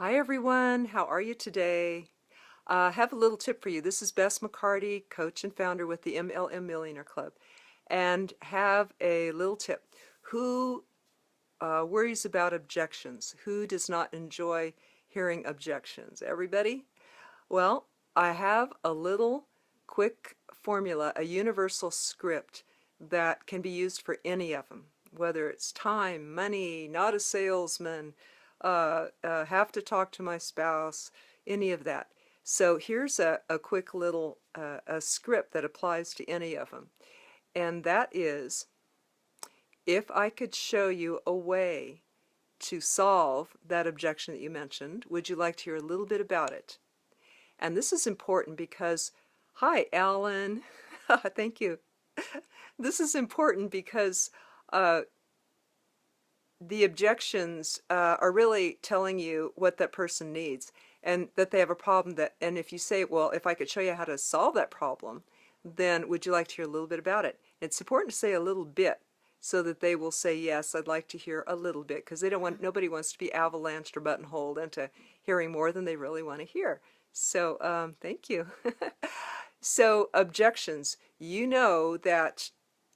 Hi everyone, how are you today? I have a little tip for you. This is Bess McCarty, coach and founder with the MLM Millionaire Club, and have a little tip. Who worries about objections? Who does not enjoy hearing objections? Everybody? Well, I have a little quick formula, a universal script that can be used for any of them, whether it's time, money, not a salesman, have to talk to my spouse, any of that. So here's a quick little a script that applies to any of them. And that is, if I could show you a way to solve that objection that you mentioned, would you like to hear a little bit about it? And this is important because, hi, Alan. Thank you. This is important because uh, the objections are really telling you what that person needs and that they have a problem that, and if you say, well, if I could show you how to solve that problem, then would you like to hear a little bit about it? It's important to say a little bit so that they will say, yes, I'd like to hear a little bit, because they don't want, nobody wants to be avalanched or buttonholed into hearing more than they really want to hear. So thank you. So objections, you know that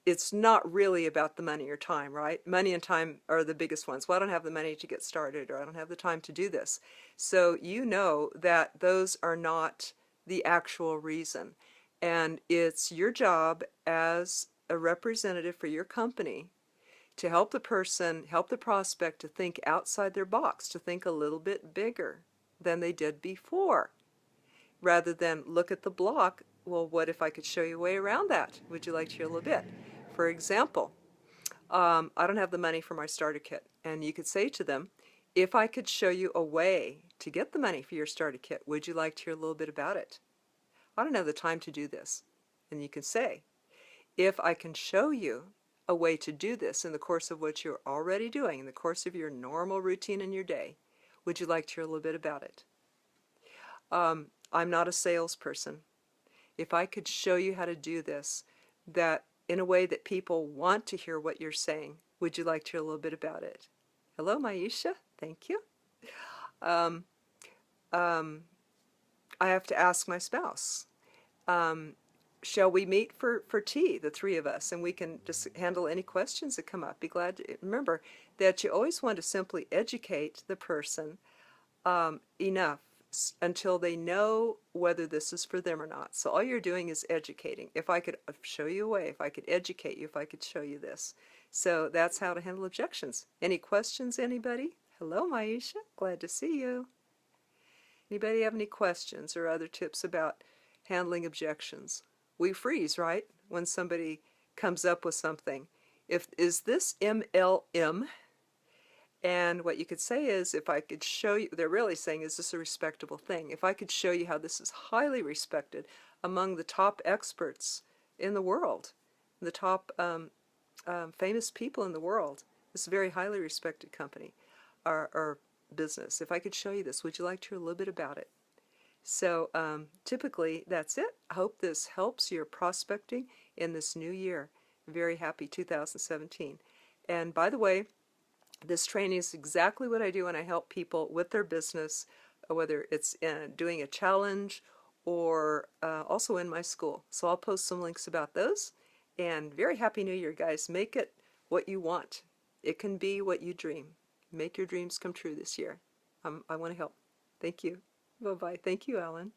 it's not really about the money or time, right? Money and time are the biggest ones. Well, I don't have the money to get started, or I don't have the time to do this. So you know that those are not the actual reason. And it's your job as a representative for your company to help the person, help the prospect to think outside their box, to think a little bit bigger than they did before, rather than look at the block. Well, what if I could show you a way around that? Would you like to hear a little bit? For example, I don't have the money for my starter kit. And you could say to them, if I could show you a way to get the money for your starter kit, would you like to hear a little bit about it? I don't have the time to do this. And you can say, if I can show you a way to do this in the course of what you're already doing, in the course of your normal routine in your day, would you like to hear a little bit about it? I'm not a salesperson. If I could show you how to do this, that in a way that people want to hear what you're saying, would you like to hear a little bit about it? Hello, Maisha. Thank you. Um, um, I have to ask my spouse. Shall we meet for tea, the three of us, and we can just handle any questions that come up? Be glad to remember that you always want to simply educate the person enough until they know whether this is for them or not. So all you're doing is educating. If I could show you a way, if I could educate you, if I could show you this. So that's how to handle objections. Any questions, anybody? Hello, Maisha. Glad to see you. Anybody have any questions or other tips about handling objections? We freeze, right? When somebody comes up with something. Is this MLM? And what you could say is, if I could show you, they're really saying, is this a respectable thing? If I could show you how this is highly respected among the top experts in the world, the top famous people in the world, this very highly respected company or business, if I could show you this, would you like to hear a little bit about it? So typically that's it. I hope this helps your prospecting in this new year. Very happy 2017. And by the way, this training is exactly what I do when I help people with their business, whether it's doing a challenge or also in my school. So I'll post some links about those. And very happy New Year, guys. Make it what you want. It can be what you dream. Make your dreams come true this year. I want to help. Thank you. Bye-bye. Thank you, Alan.